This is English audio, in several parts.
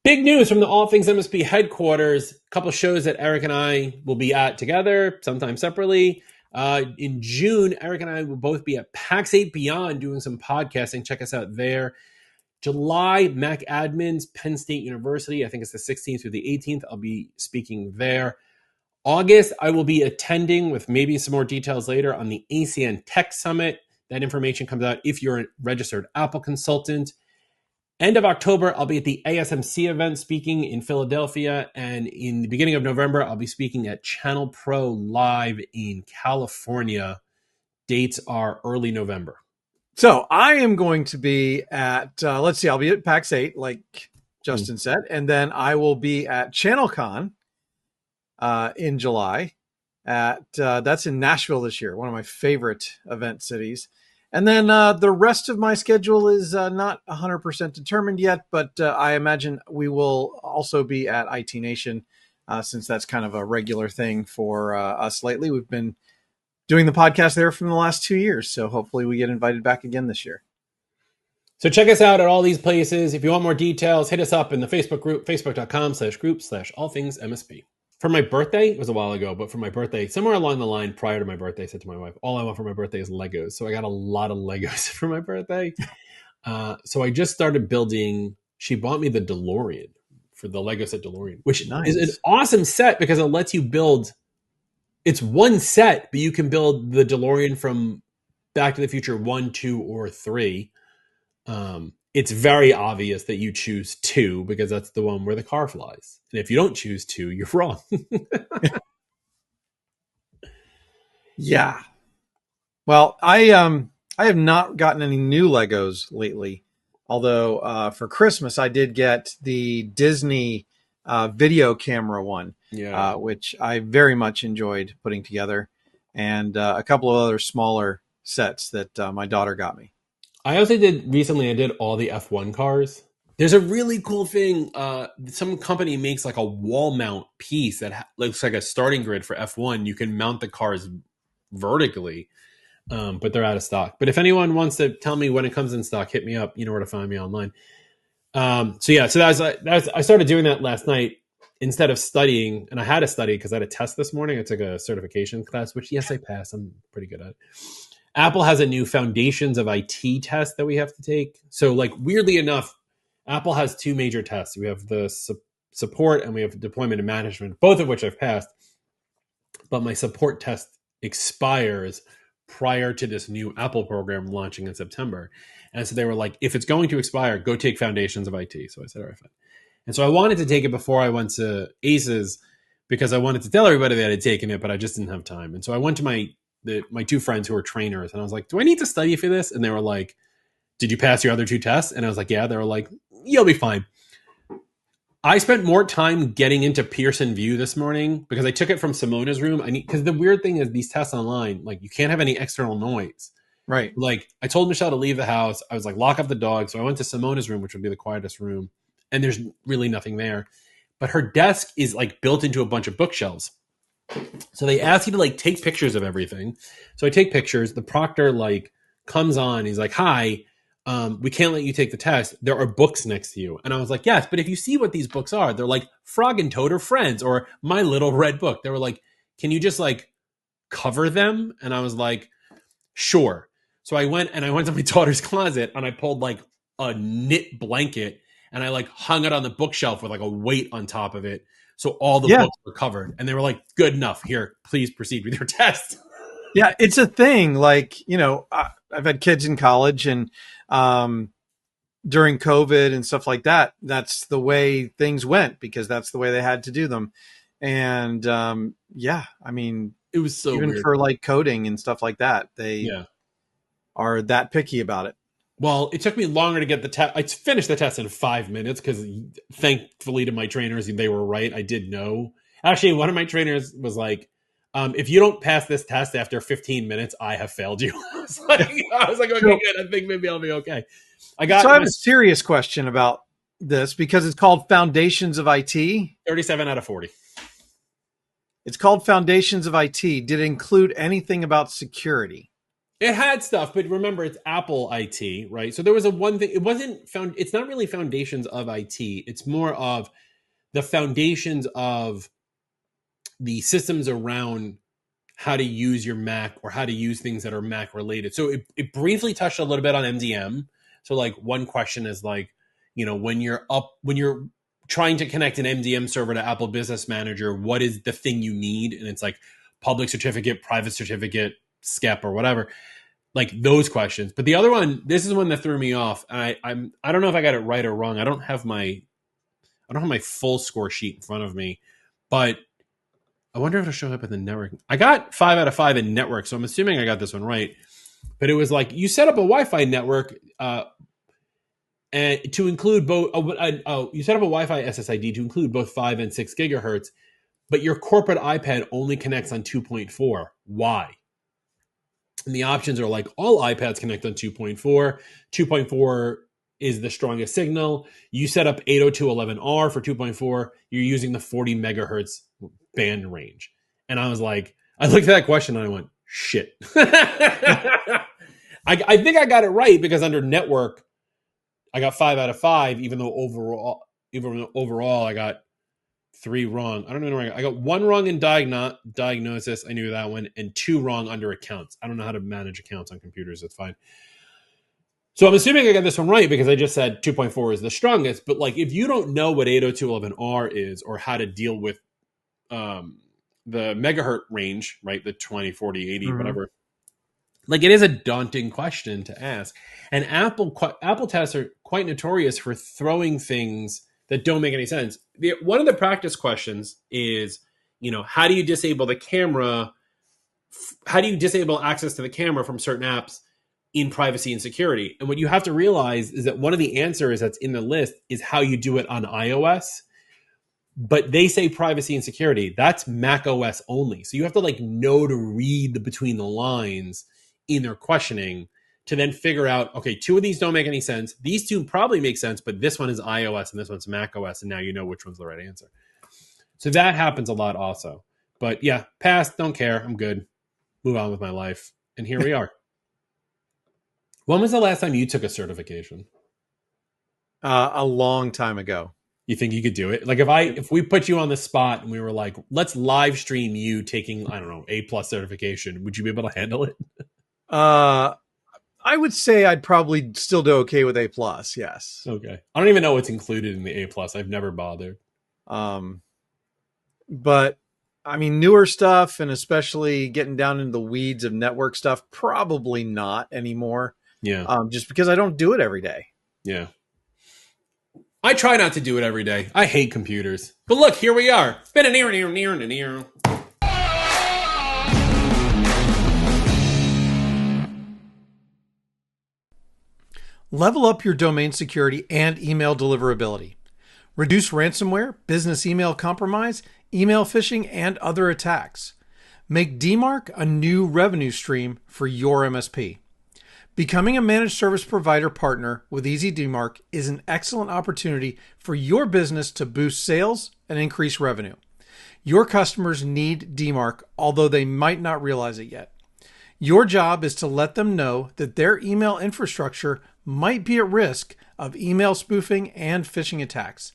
Big news from the All Things MSP headquarters. A couple of shows that Eric and I will be at together, sometimes separately. In June, Eric and I will both be at PAX8 Beyond doing some podcasting. Check us out there. July, Mac Admins, Penn State University. I think it's the 16th through the 18th. I'll be speaking there. August, I will be attending with maybe some more details later on the ACN Tech Summit. That information comes out if you're a registered Apple consultant. End of October, I'll be at the ASMC event speaking in Philadelphia. And in the beginning of November, I'll be speaking at ChannelPro Live in California. Dates are early November. So I am going to be at, I'll be at PAX8, like Justin said. And then I will be at ChannelCon in July. That's in Nashville this year, one of my favorite event cities. And then the rest of my schedule is not 100% determined yet, but I imagine we will also be at IT Nation since that's kind of a regular thing for us lately. We've been doing the podcast there from the last 2 years, so hopefully we get invited back again this year. So check us out at all these places. If you want more details, hit us up in the Facebook group, facebook.com/group/allthingsmsp. For my birthday, it was a while ago, but for my birthday, somewhere along the line prior to my birthday, I said to my wife, all I want for my birthday is Legos. So I got a lot of Legos for my birthday. So I just started building. She bought me the DeLorean for the Lego set DeLorean, which is an awesome set because it lets you build. It's one set, but you can build the DeLorean from Back to the Future 1, 2, or 3. It's very obvious that you choose 2 because that's the one where the car flies. And if you don't choose 2, you're wrong. Yeah. Well, I have not gotten any new Legos lately. Although for Christmas, I did get the Disney video camera one, which I very much enjoyed putting together, and a couple of other smaller sets that my daughter got me. I also did recently, I did all the F1 cars. There's a really cool thing. Some company makes like a wall mount piece that looks like a starting grid for F1. You can mount the cars vertically, but they're out of stock. But if anyone wants to tell me when it comes in stock, hit me up. You know where to find me online. So I started doing that last night instead of studying. And I had to study because I had a test this morning. I took a certification class, which yes, I passed. I'm pretty good at it. Apple has a new Foundations of IT test that we have to take. So like weirdly enough, Apple has 2 major tests. We have the support and we have deployment and management, both of which I've passed. But my support test expires prior to this new Apple program launching in September. And so they were like, if it's going to expire, go take Foundations of IT. So I said, all right, fine. And so I wanted to take it before I went to ACES because I wanted to tell everybody that I had taken it, but I just didn't have time. And so I went to my 2 friends who are trainers and I was like, do I need to study for this? And they were like, did you pass your other 2 tests? And I was like, yeah. They were like, you'll be fine. I spent more time getting into Pearson VUE this morning because I took it from Simona's room. Because the weird thing is these tests online, like you can't have any external noise. Right. Like I told Michelle to leave the house. I was like, lock up the dog. So I went to Simona's room, which would be the quietest room. And there's really nothing there. But her desk is like built into a bunch of bookshelves. So they ask you to like take pictures of everything. So I take pictures. The proctor like comes on. He's like, hi, we can't let you take the test. There are books next to you. And I was like, yes, but if you see what these books are, they're like Frog and Toad are Friends or My Little Red Book. They were like, can you just like cover them? And I was like, sure. So I went to my daughter's closet and I pulled like a knit blanket and I like hung it on the bookshelf with like a weight on top of it. So all the books were covered and they were like, good enough. Here, please proceed with your test. Yeah, it's a thing. Like, you know, I've had kids in college and during COVID and stuff like that, that's the way things went because that's the way they had to do them. And yeah, I mean, it was so even weird. for like coding and stuff like that, they are that picky about it. Well, it took me longer to get the test. I finished the test in 5 minutes because thankfully to my trainers, they were right. I did know. Actually, one of my trainers was like, if you don't pass this test after 15 minutes, I have failed you. I was like, okay, good. I think maybe I'll be okay. So I have a serious question about this because it's called Foundations of IT. 37 out of 40. It's called Foundations of IT. Did it include anything about security? It had stuff, but remember, it's Apple IT, right? So there was a one thing. It wasn't found. It's not really foundations of IT. It's more of the foundations of the systems around how to use your Mac or how to use things that are Mac related. So it briefly touched a little bit on MDM. So like one question is like, when you're trying to connect an MDM server to Apple Business Manager, what is the thing you need? And it's like public certificate, private certificate, SCEP or whatever. Like those questions. But the other one, this is one that threw me off. And I don't know if I got it right or wrong. I don't have my full score sheet in front of me, but I wonder if it'll show up in the network. I got 5 out of 5 in network, so I'm assuming I got this one right. But it was like you set up a Wi-Fi network and to include both. You set up a Wi-Fi SSID to include both 5 and 6 gigahertz, but your corporate iPad only connects on 2.4. Why? And the options are like all iPads connect on 2.4. 2.4 is the strongest signal. You set up 802.11r for 2.4. You're using the 40 megahertz band range. And I was like, I looked at that question and I went, shit. I think I got it right because under network, I got 5 out of 5, even though overall I got 3 wrong. I don't know. I got 1 wrong in diagnosis. I knew that one. And 2 wrong under accounts. I don't know how to manage accounts on computers. That's fine. So I'm assuming I got this one right because I just said 2.4 is the strongest. But like, if you don't know what 802.11r is or how to deal with the megahertz range, right? The 20, 40, 80, whatever. Like, it is a daunting question to ask. And Apple tests are quite notorious for throwing things that don't make any sense. One of the practice questions is, how do you disable the camera? How do you disable access to the camera from certain apps in privacy and security? And what you have to realize is that one of the answers that's in the list is how you do it on iOS. But they say privacy and security. That's Mac OS only. So you have to know to read between the lines in their questioning to then figure out, okay, 2 of these don't make any sense. These 2 probably make sense, but this one is iOS and this one's Mac OS. And now you know which one's the right answer. So that happens a lot also. But yeah, pass, don't care. I'm good. Move on with my life. And here we are. When was the last time you took a certification? A long time ago. You think you could do it? Like if we put you on the spot and we were like, let's live stream you taking, I don't know, A+ certification, would you be able to handle it? I would say I'd probably still do okay with A+. Yes. Okay. I don't even know what's included in the A+. I've never bothered. But I mean, newer stuff and especially getting down into the weeds of network stuff, probably not anymore. Yeah. Just because I don't do it every day. Yeah. I try not to do it every day. I hate computers. But look, here we are. Near. Level up your domain security and email deliverability. Reduce ransomware, business email compromise, email phishing, and other attacks. Make DMARC a new revenue stream for your MSP. Becoming a managed service provider partner with EasyDMARC is an excellent opportunity for your business to boost sales and increase revenue. Your customers need DMARC, although they might not realize it yet. Your job is to let them know that their email infrastructure might be at risk of email spoofing and phishing attacks,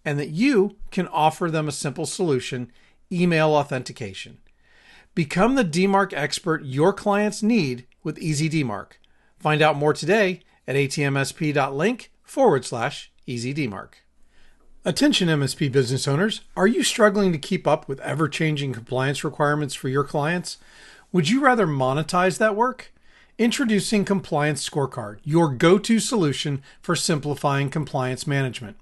and that you can offer them a simple solution, email authentication. Become the DMARC expert your clients need with EasyDMARC. Find out more today at atmsp.link/EasyDMARC. Attention MSP business owners, are you struggling to keep up with ever-changing compliance requirements for your clients? Would you rather monetize that work? Introducing Compliance Scorecard, your go-to solution for simplifying compliance management.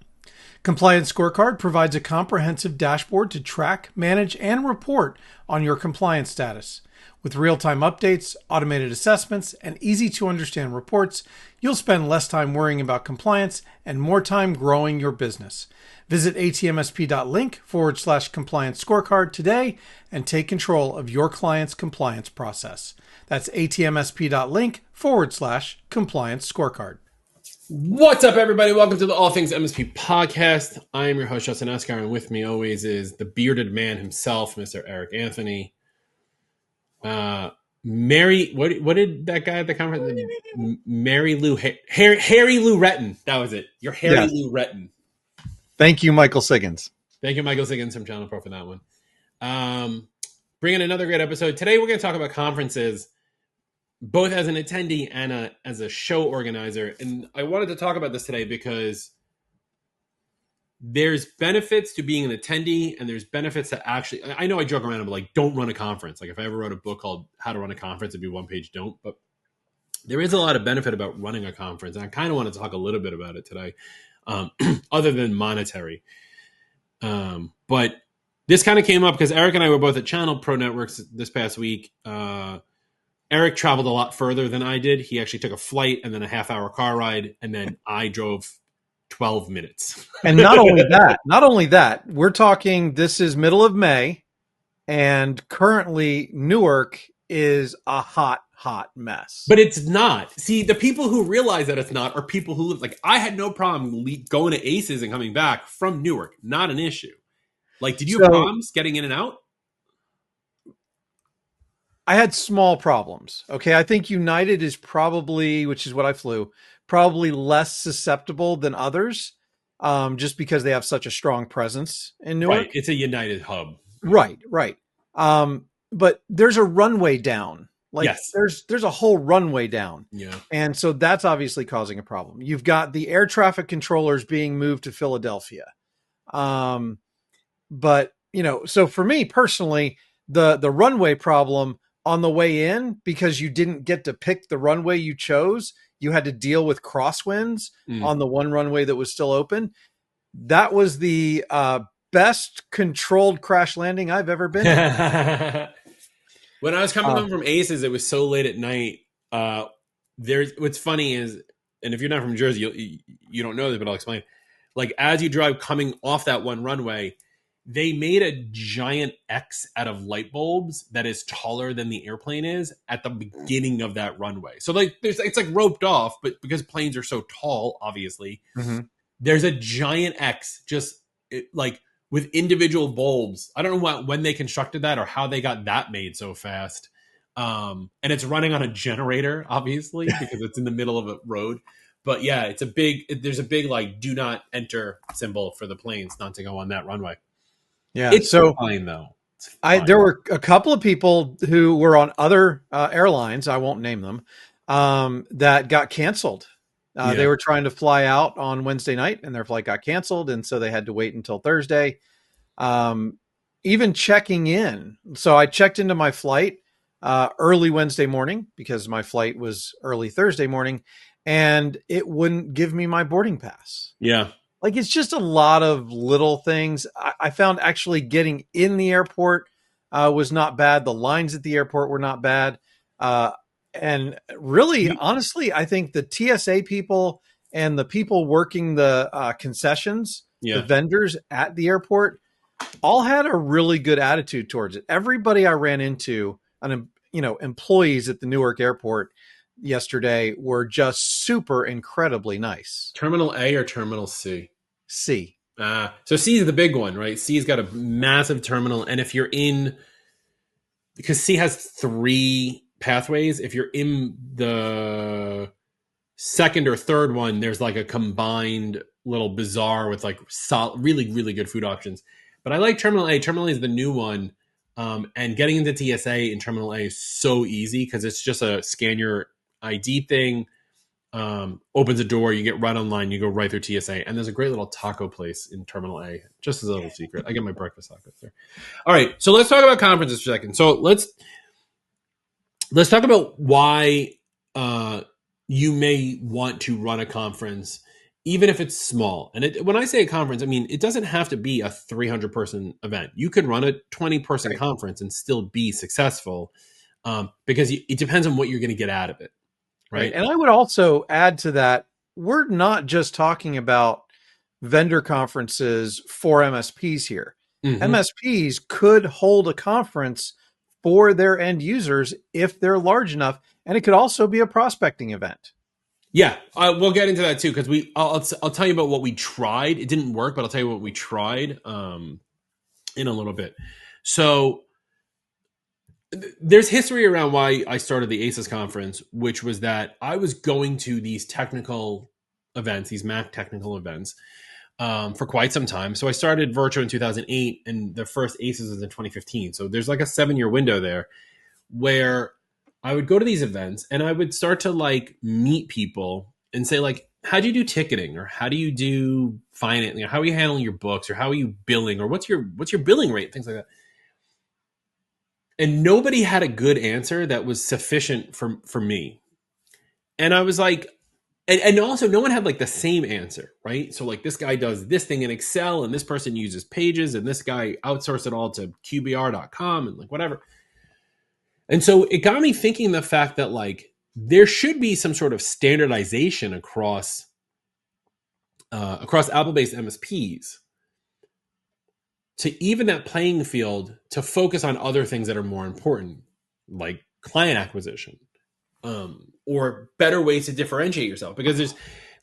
Compliance Scorecard provides a comprehensive dashboard to track, manage, and report on your compliance status. With real-time updates, automated assessments, and easy-to-understand reports, you'll spend less time worrying about compliance and more time growing your business. Visit atmsp.link/compliance scorecard today and take control of your client's compliance process. That's atmsp.link/compliance scorecard. What's up, everybody? Welcome to the All Things MSP podcast. I am your host, Justin Esgar, and with me always is the bearded man himself, Mr. Eric Anthony. Mary, what did that guy at the conference? Mary Lou, Harry Lou Retton. That was it. You're Harry Yes. Lou Retton. Thank you, Michael Siggins. Thank you, Michael Siggins from ChannelPro for that one. Bringing another great episode. Today we're going to talk about conferences, both as an attendee and as a show organizer. And I wanted to talk about this today because there's benefits to being an attendee and there's benefits to actually, I know I joke around, but like, don't run a conference. Like if I ever wrote a book called How to Run a Conference, it'd be one page don't. But there is a lot of benefit about running a conference. And I kind of want to talk a little bit about it today, other than monetary. But this kind of came up because Eric and I were both at ChannelPro Networks this past week. Eric traveled a lot further than I did. He actually took a flight and then a half-hour car ride, and then I drove 12 minutes. And not only that, we're talking, this is middle of May, and currently Newark is a hot mess. But it's not. See, the people who realize that it's not are people who live, like, I had no problem going to Aces and coming back from Newark. Not an issue. Like, did you have problems getting in and out? I had small problems. Okay. I think United is probably, which is what I flew, probably less susceptible than others, just because they have such a strong presence in Newark. Right. It's a United hub. Right. But there's a runway down. Like, yes. there's a whole runway down. Yeah. And so that's obviously causing a problem. You've got the air traffic controllers being moved to Philadelphia. But, so for me personally, the runway problem on the way in, because you didn't get to pick the runway you chose, you had to deal with crosswinds on the one runway that was still open. That was the best controlled crash landing I've ever been in. When I was coming home from Aces, it was so late at night. What's funny is, and if you're not from Jersey, you don't know this, but I'll explain. Like, as you drive coming off that one runway, they made a giant X out of light bulbs that is taller than the airplane is at the beginning of that runway. So like, it's like roped off, but because planes are so tall, obviously, there's a giant X just like with individual bulbs. I don't know when they constructed that or how they got that made so fast. And it's running on a generator, obviously, because it's in the middle of a road. But yeah, there's a big like do not enter symbol for the planes not to go on that runway. Yeah, it's so fine though. There were a couple of people who were on other airlines, I won't name them, that got canceled. They were trying to fly out on Wednesday night and their flight got canceled. And so they had to wait until Thursday. Even checking in. So I checked into my flight early Wednesday morning because my flight was early Thursday morning, and it wouldn't give me my boarding pass. Yeah. Like, it's just a lot of little things. I found actually getting in the airport was not bad. The lines at the airport were not bad. And really, honestly, I think the TSA people and the people working the concessions, the vendors at the airport, all had a really good attitude towards it. Everybody I ran into, employees at the Newark airport yesterday were just super incredibly nice. Terminal A or Terminal C? C. So C is the big one, right? C's got a massive terminal. And if you're because C has 3 pathways, if you're in the second or third one, there's like a combined little bazaar with like really, really good food options. But I like Terminal A. Terminal A is the new one. And getting into TSA in Terminal A is so easy because it's just a scan your ID thing, opens a door, you get right online, you go right through TSA. And there's a great little taco place in Terminal A, just as a little secret. I get my breakfast tacos there. All right, so let's talk about conferences for a second. So let's talk about why you may want to run a conference, even if it's small. And when I say a conference, I mean, it doesn't have to be a 300-person event. You could run a 20-person conference and still be successful because it depends on what you're going to get out of it. Right. And I would also add to that, we're not just talking about vendor conferences for MSPs here. MSPs could hold a conference for their end users if they're large enough. And it could also be a prospecting event. Yeah, we'll get into that too, because I'll tell you about what we tried. It didn't work, but I'll tell you what we tried in a little bit. So there's history around why I started the ACES conference, which was that I was going to these technical events, these Mac technical events, for quite some time. So I started Virtual in 2008, and the first ACES was in 2015. So there's like a 7-year window there where I would go to these events and I would start to like meet people and say like, how do you do ticketing, or how do you do finance? You know, how are you handling your books, or how are you billing, or what's your billing rate, things like that. And nobody had a good answer that was sufficient for me. And I was like, and also no one had like the same answer, right? So like this guy does this thing in Excel, and this person uses Pages, and this guy outsourced it all to QBR.com and like whatever. And so it got me thinking the fact that like there should be some sort of standardization across Apple-based MSPs to even that playing field to focus on other things that are more important, like client acquisition, or better ways to differentiate yourself. Because there's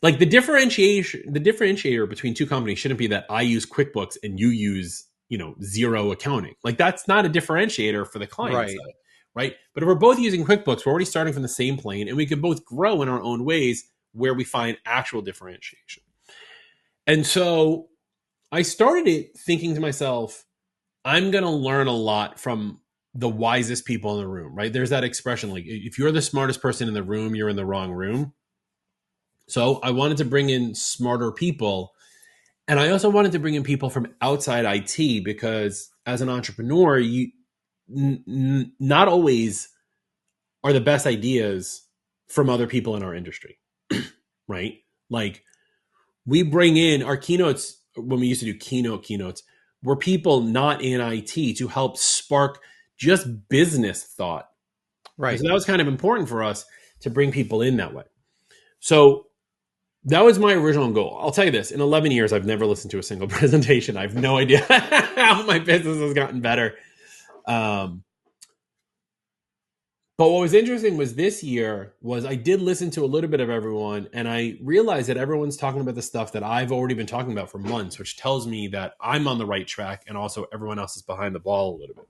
like the differentiator between two companies shouldn't be that I use QuickBooks and you use, Xero accounting. Like that's not a differentiator for the client side, right? But if we're both using QuickBooks, we're already starting from the same plane, and we can both grow in our own ways where we find actual differentiation. And so I started it thinking to myself, I'm going to learn a lot from the wisest people in the room, right? There's that expression, like, if you're the smartest person in the room, you're in the wrong room. So I wanted to bring in smarter people. And I also wanted to bring in people from outside IT, because as an entrepreneur, you not always are the best ideas from other people in our industry, right? Like we bring in our keynotes, when we used to do keynotes, were people not in IT to help spark just business thought. Right. So that was kind of important for us to bring people in that way. So that was my original goal. I'll tell you this, in 11 years, I've never listened to a single presentation. I have no idea how my business has gotten better. But what was interesting was this year was I did listen to a little bit of everyone, and I realized that everyone's talking about the stuff that I've already been talking about for months, which tells me that I'm on the right track, and also everyone else is behind the ball a little bit.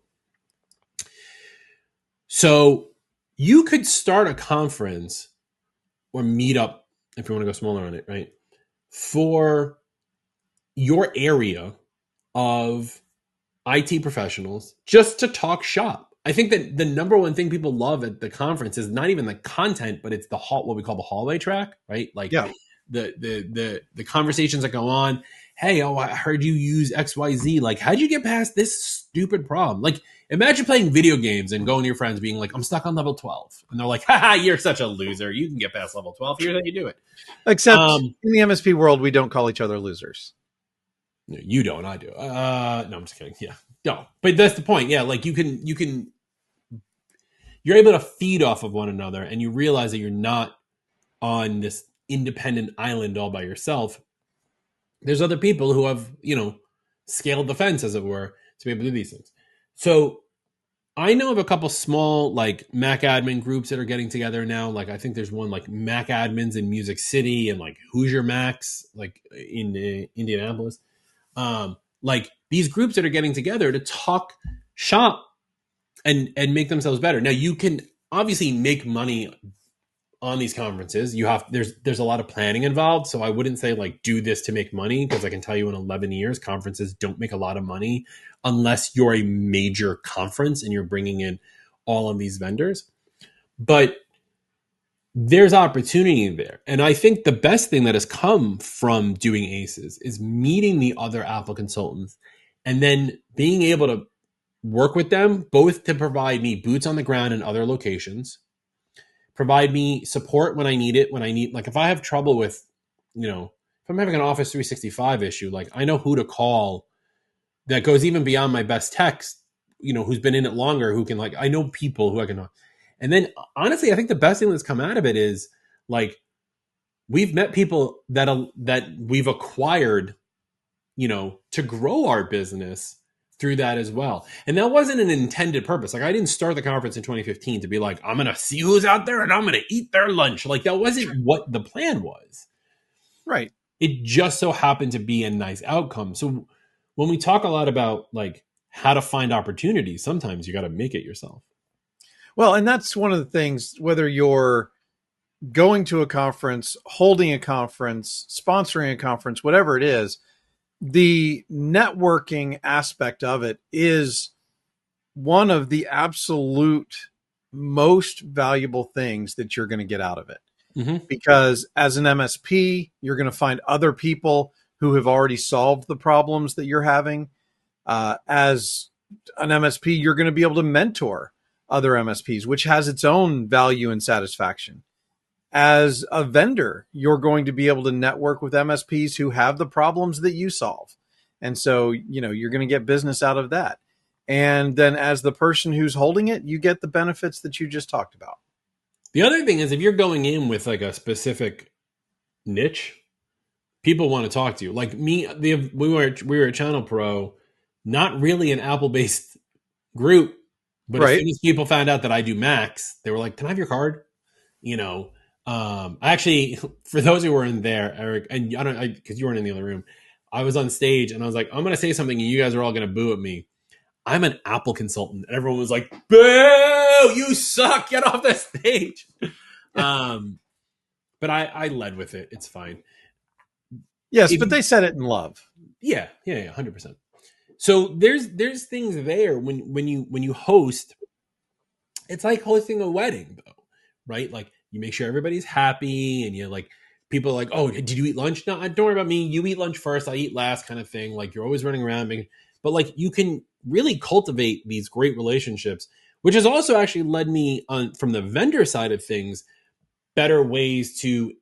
So you could start a conference or meet up, if you want to go smaller on it, right, for your area of IT professionals just to talk shop. I think that the number one thing people love at the conference is not even the content, but it's the what we call the hallway track, right? Like the conversations that go on. Hey, I heard you use XYZ. Like, how'd you get past this stupid problem? Like, imagine playing video games and going to your friends being like, I'm stuck on level 12. And they're like, haha, you're such a loser. You can get past level 12. Here's how you do it. Except in the MSP world, we don't call each other losers. No, you don't. I do. No, I'm just kidding. Yeah. No, but that's the point. Yeah. Like you're able to feed off of one another, and you realize that you're not on this independent island all by yourself. There's other people who have, scaled the fence, as it were, to be able to do these things. So I know of a couple small like Mac admin groups that are getting together now. Like I think there's one like Mac admins in Music City and like Hoosier Macs like in Indianapolis. Like these groups that are getting together to talk shop and make themselves better. Now you can obviously make money on these conferences. There's a lot of planning involved. So I wouldn't say like do this to make money, because I can tell you in 11 years, conferences don't make a lot of money unless you're a major conference and you're bringing in all of these vendors. But there's opportunity there. And I think the best thing that has come from doing ACES is meeting the other Apple consultants and then being able to work with them, both to provide me boots on the ground in other locations, provide me support when I need it, like if I have trouble with, if I'm having an Office 365 issue, like I know who to call that goes even beyond my best techs, who's been in it longer, who can I know people who I can. And then honestly, I think the best thing that's come out of it is like, we've met people that we've acquired, to grow our business through that as well. And that wasn't an intended purpose. Like I didn't start the conference in 2015 to be like, I'm going to see who's out there and I'm going to eat their lunch. Like that wasn't what the plan was. Right. It just so happened to be a nice outcome. So when we talk a lot about like how to find opportunities, sometimes you got to make it yourself. Well, and that's one of the things, whether you're going to a conference, holding a conference, sponsoring a conference, whatever it is, the networking aspect of it is one of the absolute most valuable things that you're going to get out of it. Mm-hmm. Because as an MSP, you're going to find other people who have already solved the problems that you're having. As an MSP, you're going to be able to mentor other MSPs, which has its own value and satisfaction. As a vendor, you're going to be able to network with MSPs who have the problems that you solve. And so, you're going to get business out of that. And then as the person who's holding it, you get the benefits that you just talked about. The other thing is if you're going in with like a specific niche, people want to talk to you. Like me, we were at ChannelPro, not really an Apple-based group, but as soon as people found out that I do Macs, they were like, "Can I have your card?" Actually, for those who were in there, Eric, and because you weren't in the other room, I was on stage and I was like, "I'm going to say something, and you guys are all going to boo at me. I'm an Apple consultant," and everyone was like, "Boo! You suck! Get off the stage." But I led with it. It's fine. Yes, but they said it in love. Yeah, 100%. So there's things there when you host. It's like hosting a wedding, though, right? Like you make sure everybody's happy, and you're like, people are like, "Oh, did you eat lunch?" No, don't worry about me. You eat lunch first, I eat last, kind of thing. Like you're always running around, but like you can really cultivate these great relationships, which has also actually led me on from the vendor side of things, better ways to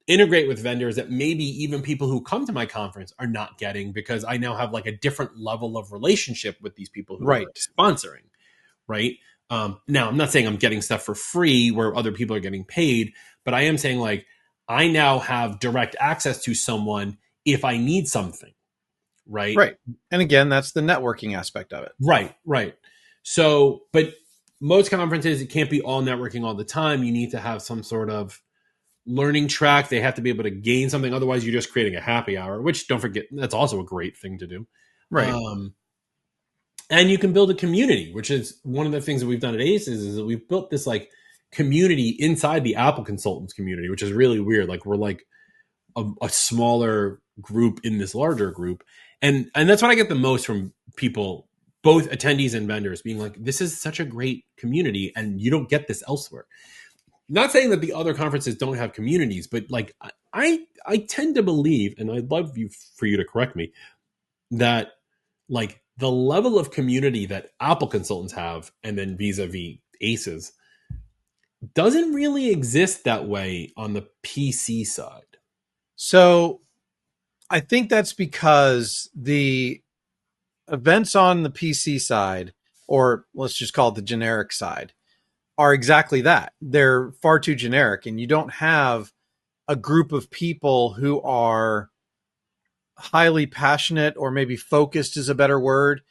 integrate with vendors that maybe even people who come to my conference are not getting, because I now have like a different level of relationship with these people who are sponsoring, right? Now, I'm not saying I'm getting stuff for free where other people are getting paid, but I am saying like I now have direct access to someone if I need something, right? Right. And again, that's the networking aspect of it. Right. So, but most conferences, it can't be all networking all the time. You need to have some sort of learning track. They have to be able to gain something. Otherwise, you're just creating a happy hour, which, don't forget, that's also a great thing to do. Right. And you can build a community, which is one of the things that we've done at ACES, is that we've built this like community inside the Apple consultants community, which is really weird. Like we're like a smaller group in this larger group. And that's what I get the most from people, both attendees and vendors, being like, this is such a great community and you don't get this elsewhere. Not saying that the other conferences don't have communities, but like I tend to believe, and I'd love for you to correct me, that like the level of community that Apple consultants have and then vis-a-vis ACES doesn't really exist that way on the PC side. So I think that's because the events on the PC side, or let's just call it the generic side, are exactly that. They're far too generic, and you don't have a group of people who are highly passionate, or maybe focused is a better word,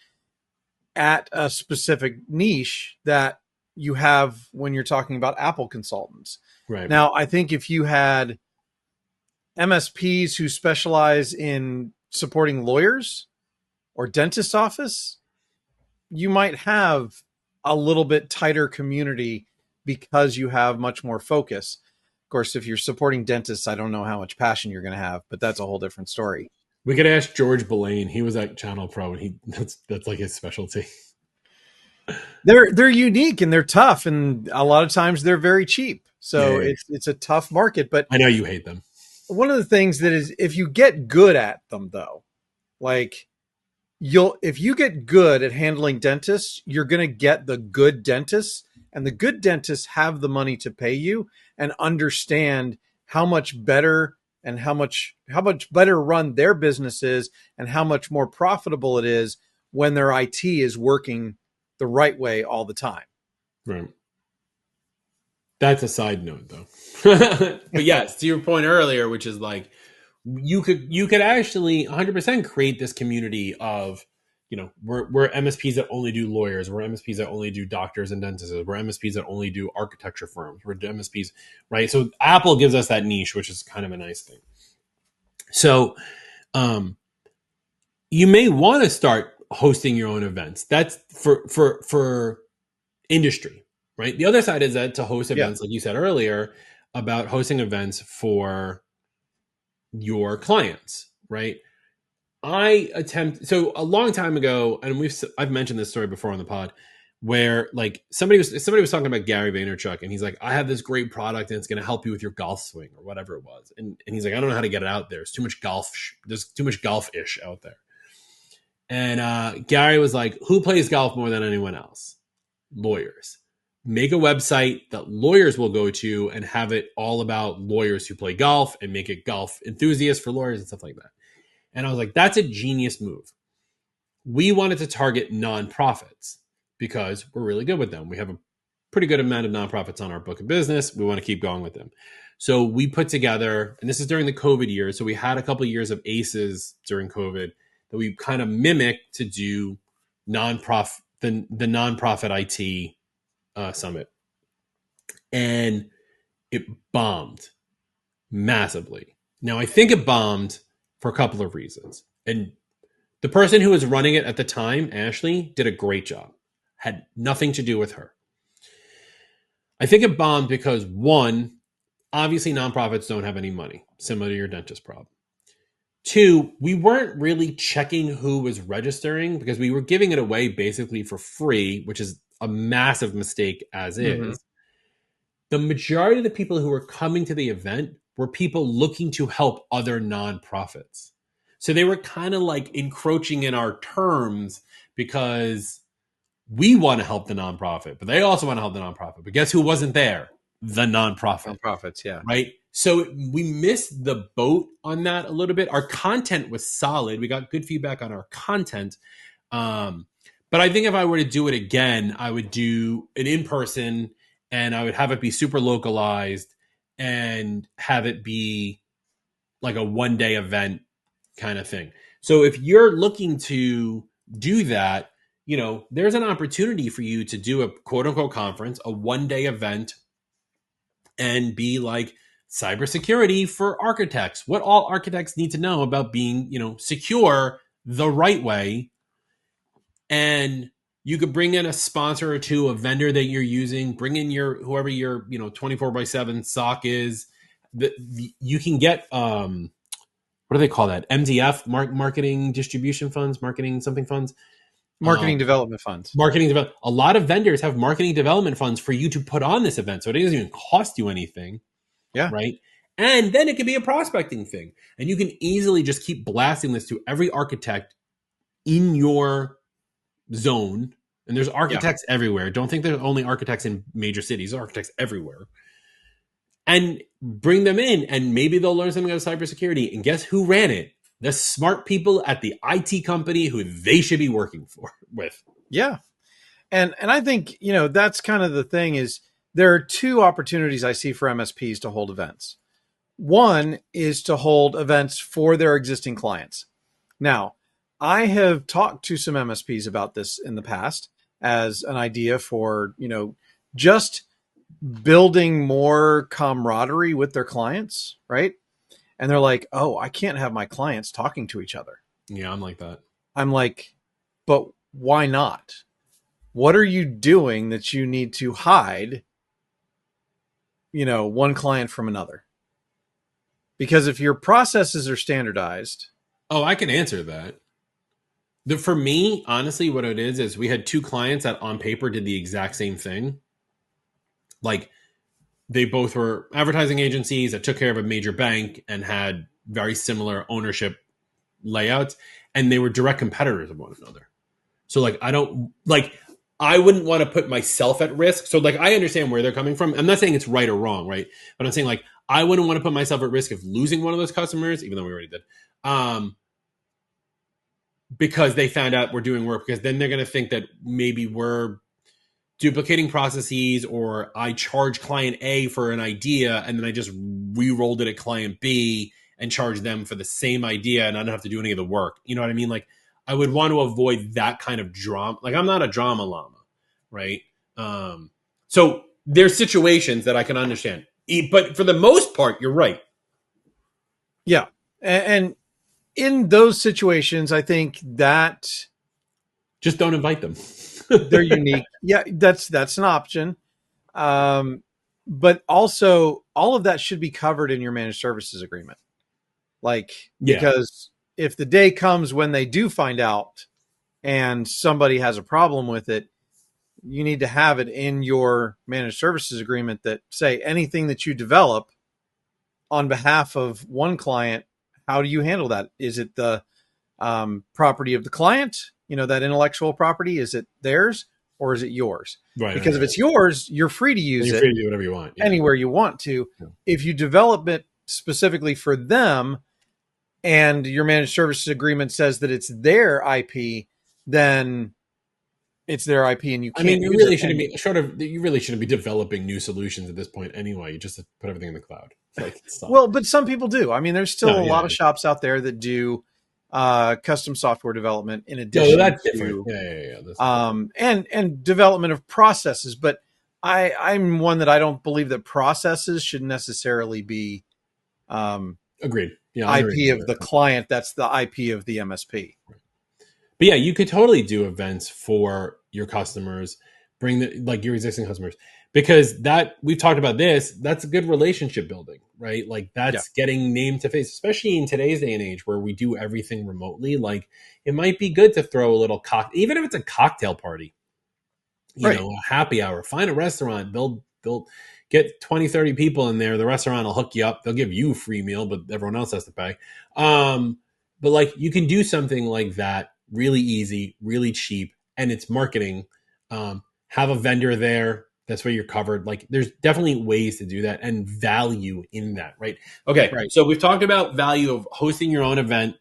at a specific niche that you have when you're talking about Apple consultants. Right. Now, I think if you had MSPs who specialize in supporting lawyers or dentist office, you might have a little bit tighter community because you have much more focus. Of course, if you're supporting dentists, I don't know how much passion you're going to have, but that's a whole different story. We could ask George Belaine. He was at ChannelPro, and that's like his specialty. They're unique and they're tough, and a lot of times they're very cheap. So it's a tough market. But I know you hate them. One of the things that is, if you get good at them, though, like if you get good at handling dentists, you're going to get the good dentists, and the good dentists have the money to pay you and understand how much better and how much better run their business is, and how much more profitable it is when their IT is working the right way all the time. Right. That's a side note, though. But yes, to your point earlier, which is like you could actually 100% create this community of, we're MSPs that only do lawyers, we're MSPs that only do doctors and dentists, we're MSPs that only do architecture firms, we're MSPs, right? So Apple gives us that niche, which is kind of a nice thing. So you may want to start hosting your own events. That's for industry, right? The other side is that to host Yeah. events, like you said earlier, about hosting events for your clients, right? So a long time ago, and I've mentioned this story before on the pod, where like somebody was talking about Gary Vaynerchuk, and he's like, I have this great product and it's going to help you with your golf swing or whatever it was, and he's like, I don't know how to get it out there. There's too much golf ish out there. And Gary was like, who plays golf more than anyone else? Lawyers. Make a website that lawyers will go to and have it all about lawyers who play golf, and make it golf enthusiasts for lawyers and stuff like that. And I was like, that's a genius move. We wanted to target nonprofits because we're really good with them. We have a pretty good amount of nonprofits on our book of business. We want to keep going with them. So we put together, and this is during the COVID years, so we had a couple of years of ACEs during COVID that we kind of mimicked to do nonprofit, the nonprofit IT summit. And it bombed massively. Now, I think it bombed for a couple of reasons. And the person who was running it at the time, Ashley, did a great job. Had nothing to do with her. I think it bombed because, one, obviously nonprofits don't have any money, similar to your dentist problem. Two, we weren't really checking who was registering because we were giving it away basically for free, which is a massive mistake as is. Mm-hmm. The majority of the people who were coming to the event were people looking to help other nonprofits. So they were kind of like encroaching in our terms because we want to help the nonprofit, but they also want to help the nonprofit. But guess who wasn't there? The nonprofit. Nonprofits, yeah. Right? So we missed the boat on that a little bit. Our content was solid. We got good feedback on our content. But I think if I were to do it again, I would do an in-person, and I would have it be super localized and have it be like a one-day event kind of thing. So if you're looking to do that, you know, there's an opportunity for you to do a quote unquote conference, a one-day event, and be like cybersecurity for architects. What all architects need to know about being, you know, secure the right way. And you could bring in a sponsor or two, a vendor that you're using, bring in your, whoever your, you know, 24/7 SOC is. You can get, what do they call that? MDF, marketing distribution funds, marketing something funds. Marketing development funds. A lot of vendors have marketing development funds for you to put on this event. So it doesn't even cost you anything. Yeah. Right. And then it can be a prospecting thing. And you can easily just keep blasting this to every architect in your zone. And there's architects everywhere. Don't think there's only architects in major cities. There's architects everywhere. And bring them in, and maybe they'll learn something about cybersecurity. And guess who ran it? The smart people at the IT company who they should be working with. Yeah. And I think, you know, that's kind of the thing is there are two opportunities I see for MSPs to hold events. One is to hold events for their existing clients. Now, I have talked to some MSPs about this in the past as an idea for, you know, just building more camaraderie with their clients, right? And they're like, oh, I can't have my clients talking to each other. Yeah, I'm like that. I'm like, but why not? What are you doing that you need to hide, you know, one client from another? Because if your processes are standardized. Oh, I can answer that. For me, honestly, what it is we had two clients that on paper did the exact same thing. Like, they both were advertising agencies that took care of a major bank and had very similar ownership layouts, and they were direct competitors of one another. So like, I wouldn't want to put myself at risk. So like, I understand where they're coming from. I'm not saying it's right or wrong, right? But I'm saying like, I wouldn't want to put myself at risk of losing one of those customers, even though we already did, because they found out we're doing work, because then they're going to think that maybe we're duplicating processes, or I charge client A for an idea and then I just re-rolled it at client B and charge them for the same idea and I don't have to do any of the work. You know what I mean? Like, I would want to avoid that kind of drama. Like, I'm not a drama llama, right? So there's situations that I can understand, but for the most part, you're right. Yeah. And in those situations, I think that just don't invite them. they're unique. Yeah, that's an option. But also all of that should be covered in your managed services agreement. Like, Yeah. because if the day comes when they do find out and somebody has a problem with it, you need to have it in your managed services agreement that say anything that you develop on behalf of one client, how do you handle that? Is it the property of the client? You know, that intellectual property, is it theirs or is it yours? Right. Because if it's yours, you're free to use you're it free to do whatever you want. Yeah. anywhere you want to. Yeah. If you develop it specifically for them and your managed services agreement says that it's their IP, then it's their IP and you can't. I mean, you really shouldn't be you really shouldn't be developing new solutions at this point anyway. You just have to put everything in the cloud. Like, well, but some people do. I mean, there's still a lot of shops out there that do custom software development in addition that's to different. Yeah. And development of processes. But I'm one that I don't believe that processes should necessarily be agreed. Yeah, IP of the client. That's the IP of the MSP. But yeah, you could totally do events for your customers, bring your existing customers, because that we've talked about this. That's a good relationship building, right? Like that's getting name to face, especially in today's day and age where we do everything remotely. Like it might be good to throw a little even if it's a cocktail party, you know, a happy hour, find a restaurant, they'll get 20, 30 people in there. The restaurant will hook you up. They'll give you a free meal, but everyone else has to pay. But like you can do something like that really easy, really cheap, and it's marketing. Have a vendor there. That's where you're covered. Like there's definitely ways to do that and value in that, right? Okay. Right. So we've talked about value of hosting your own event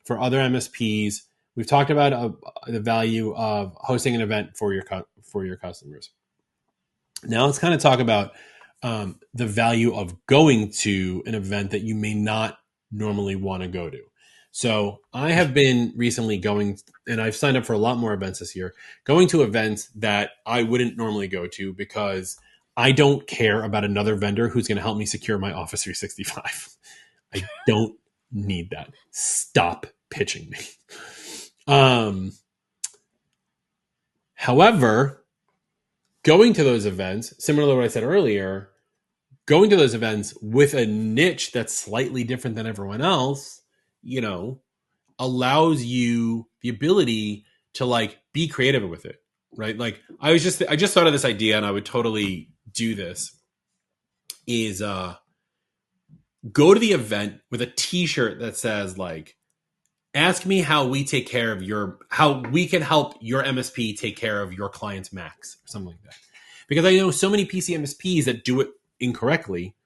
for other MSPs. We've talked about the value of hosting an event for your customers. Now let's kind of talk about the value of going to an event that you may not normally want to go to. So I have been recently going, and I've signed up for a lot more events this year, going to events that I wouldn't normally go to because I don't care about another vendor who's going to help me secure my Office 365. I don't need that. Stop pitching me. However, going to those events, similar to what I said earlier, going to those events with a niche that's slightly different than everyone else, you know, allows you the ability to like be creative with it, right? Like I just thought of this idea, and I would totally do this, is go to the event with a t-shirt that says like, ask me how we can help your MSP take care of your client's Macs or something like that. Because I know so many PC MSPs that do it incorrectly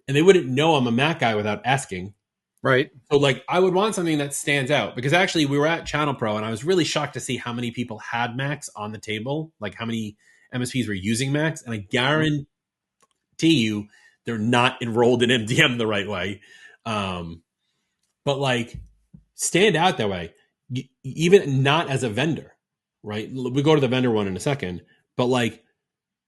and they wouldn't know I'm a Mac guy without asking. Right. So like I would want something that stands out, because actually we were at ChannelPro and I was really shocked to see how many people had Macs on the table, like how many MSPs were using Macs. And I guarantee you they're not enrolled in MDM the right way. But like stand out that way, even not as a vendor, right? We go to the vendor one in a second, but like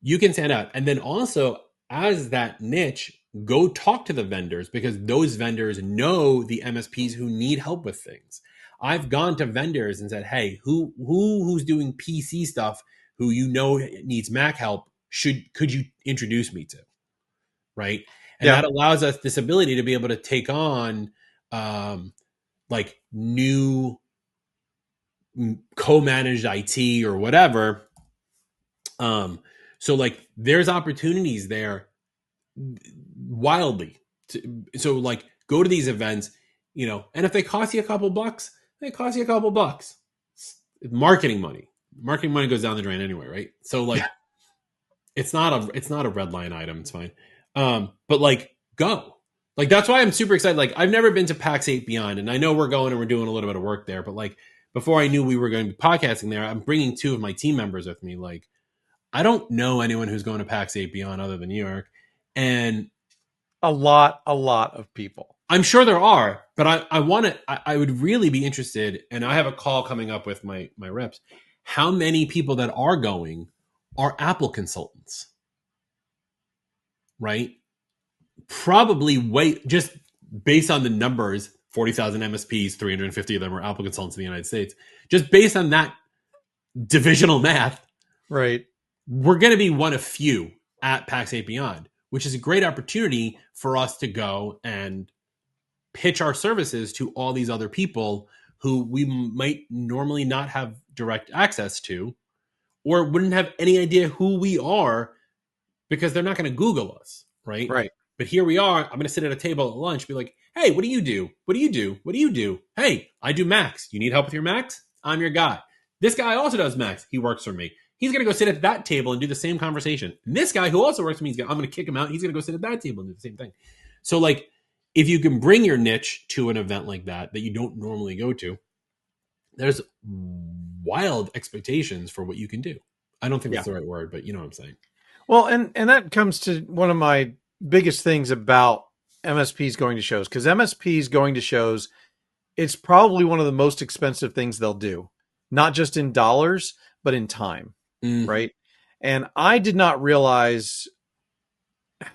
you can stand out. And then also as that niche, go talk to the vendors, because those vendors know the MSPs who need help with things. I've gone to vendors and said, hey, who's doing PC stuff, who you know needs Mac help, could you introduce me to? Right. And that allows us this ability to be able to take on like new co-managed IT or whatever. So like there's opportunities there wildly. So like go to these events, you know, and if they cost you a couple bucks, they cost you a couple bucks. Marketing money goes down the drain anyway, right? So like it's not a red line item. It's fine. But like go. Like that's why I'm super excited. Like I've never been to PAX8 Beyond, and I know we're going and we're doing a little bit of work there, but like before I knew we were going to be podcasting there, I'm bringing 2 of my team members with me. Like I don't know anyone who's going to PAX8 Beyond other than New York. And a lot of people. I'm sure there are, but I would really be interested, and I have a call coming up with my reps. How many people that are going are Apple consultants? Right? Probably just based on the numbers, 40,000 MSPs, 350 of them are Apple consultants in the United States. Just based on that divisional math, right? We're going to be one of few at PAX8 Beyond, which is a great opportunity for us to go and pitch our services to all these other people who we might normally not have direct access to, or wouldn't have any idea who we are because they're not going to Google us, right? Right. But here we are. I'm going to sit at a table at lunch, be like, hey, what do you do? What do you do? What do you do? Hey, I do Macs. You need help with your Macs? I'm your guy. This guy also does Macs. He works for me. He's going to go sit at that table and do the same conversation. And this guy who also works for me, I'm going to kick him out. He's going to go sit at that table and do the same thing. So like, if you can bring your niche to an event like that you don't normally go to, there's wild expectations for what you can do. I don't think that's the right word, but you know what I'm saying. Well, and that comes to one of my biggest things about MSPs going to shows, because MSPs going to shows, it's probably one of the most expensive things they'll do, not just in dollars, but in time. Right. And I did not realize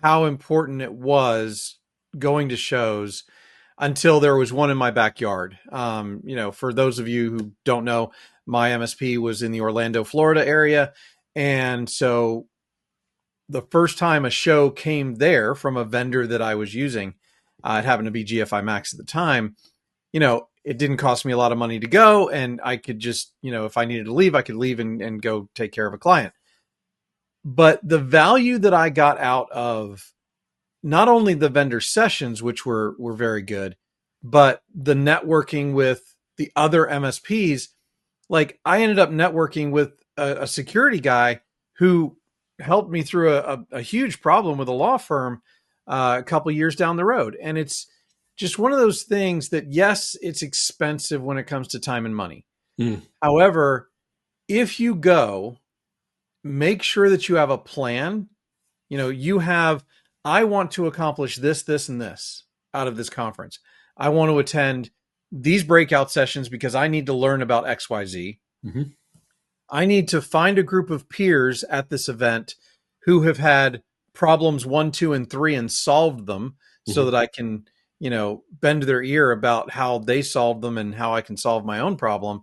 how important it was going to shows until there was one in my backyard. For those of you who don't know, my MSP was in the Orlando, Florida area. And so the first time a show came there from a vendor that I was using, it happened to be GFI Max at the time, it didn't cost me a lot of money to go. And I could just, if I needed to leave, I could leave and go take care of a client. But the value that I got out of not only the vendor sessions, which were very good, but the networking with the other MSPs, like I ended up networking with a security guy who helped me through a huge problem with a law firm a couple years down the road. And it's just one of those things that, yes, it's expensive when it comes to time and money. However, if you go, make sure that you have a plan. I want to accomplish this, this, and this out of this conference. I want to attend these breakout sessions because I need to learn about XYZ. I need to find a group of peers at this event who have had problems 1, 2, and 3 and solved them so that I can, bend their ear about how they solved them and how I can solve my own problem.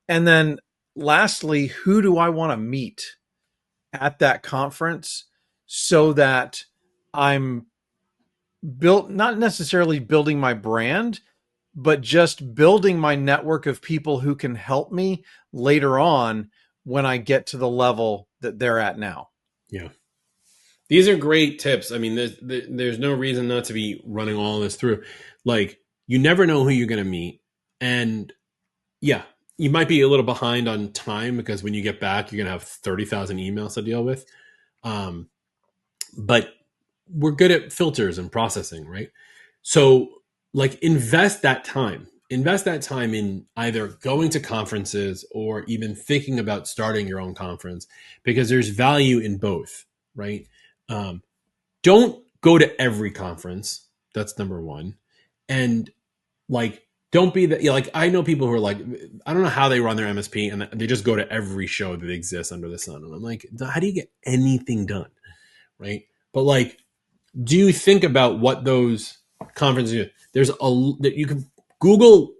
And then lastly, who do I want to meet at that conference so that I'm not necessarily building my brand, but just building my network of people who can help me later on when I get to the level that they're at now. Yeah. These are great tips. I mean, there's no reason not to be running all this through. Like, you never know who you're going to meet. And yeah, you might be a little behind on time because when you get back, you're going to have 30,000 emails to deal with. But we're good at filters and processing, right? So like invest that time in either going to conferences or even thinking about starting your own conference, because there's value in both, right? Don't go to every conference. That's number one. And like, don't be that. Like, I know people who are like, I don't know how they run their MSP and they just go to every show that exists under the sun. And I'm like, how do you get anything done? Right. But like, do you think about what those conferences? You can Google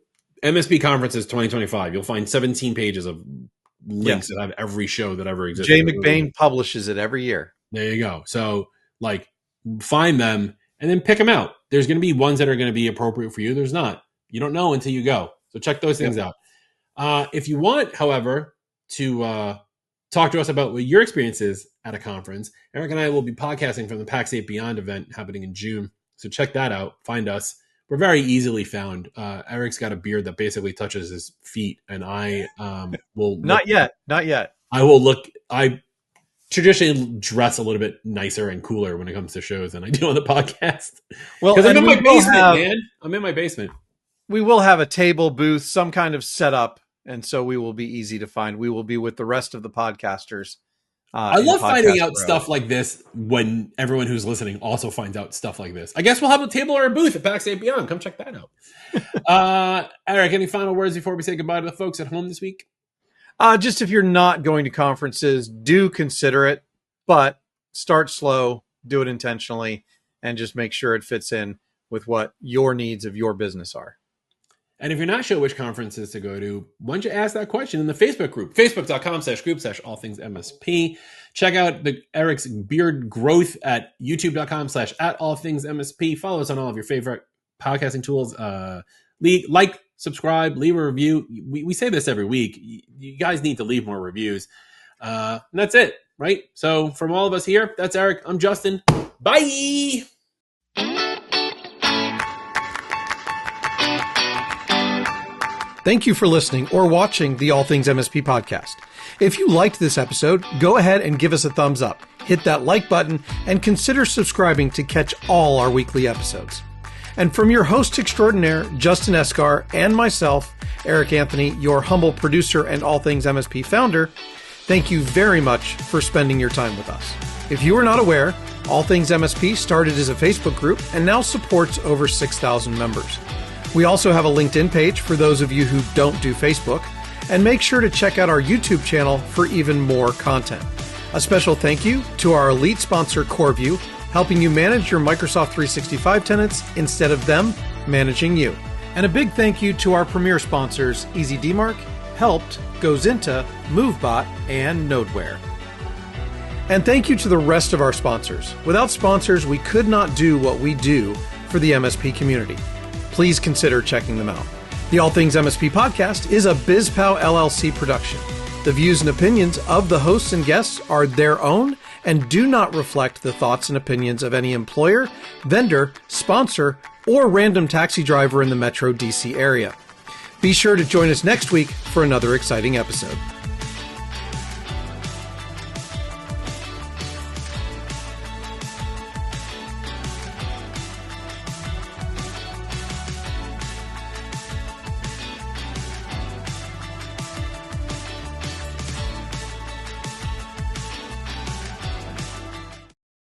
MSP conferences 2025. You'll find 17 pages of links that have every show that ever existed. Jay McBain publishes it every year. There you go. So like, find them and then pick them out. There's going to be ones that are going to be appropriate for you. There's not. You don't know until you go. So check those things out. If you want, however, to talk to us about what your experience is at a conference, Eric and I will be podcasting from the PAX8 Beyond event happening in June. So check that out. Find us. We're very easily found. Eric's got a beard that basically touches his feet, and I will not yet. I will look. I traditionally dress a little bit nicer and cooler when it comes to shows than I do on the podcast. Well, because I'm in my basement, man. I'm in my basement. We will have a table, booth, some kind of setup, and so we will be easy to find. We will be with the rest of the podcasters. I love finding out stuff like this when everyone who's listening also finds out stuff like this. I guess we'll have a table or a booth at PAX8 Beyond. Come check that out. Eric, any final words before we say goodbye to the folks at home this week? Just if you're not going to conferences, do consider it, but start slow, do it intentionally, and just make sure it fits in with what your needs of your business are. And if you're not sure which conferences to go to, why don't you ask that question in the Facebook group, facebook.com/group/all things MSP. Check out Eric's beard growth at youtube.com/all things MSP. Follow us on all of your favorite podcasting tools. Like, subscribe, leave a review. We say this every week. You guys need to leave more reviews. And that's it, right? So from all of us here, that's Eric. I'm Justin. Bye. Thank you for listening or watching the All Things MSP podcast. If you liked this episode, go ahead and give us a thumbs up, hit that like button, and consider subscribing to catch all our weekly episodes. And from your host extraordinaire, Justin Esgar, and myself, Eric Anthony, your humble producer and All Things MSP founder, thank you very much for spending your time with us. If you are not aware, All Things MSP started as a Facebook group and now supports over 6,000 members. We also have a LinkedIn page for those of you who don't do Facebook, and make sure to check out our YouTube channel for even more content. A special thank you to our elite sponsor, CoreView, helping you manage your Microsoft 365 tenants instead of them managing you. And a big thank you to our premier sponsors, EasyDmark, Helped, GoZinta, MoveBot, and Nodeware. And thank you to the rest of our sponsors. Without sponsors, we could not do what we do for the MSP community. Please consider checking them out. The All Things MSP podcast is a BizPow LLC production. The views and opinions of the hosts and guests are their own and do not reflect the thoughts and opinions of any employer, vendor, sponsor, or random taxi driver in the Metro DC area. Be sure to join us next week for another exciting episode.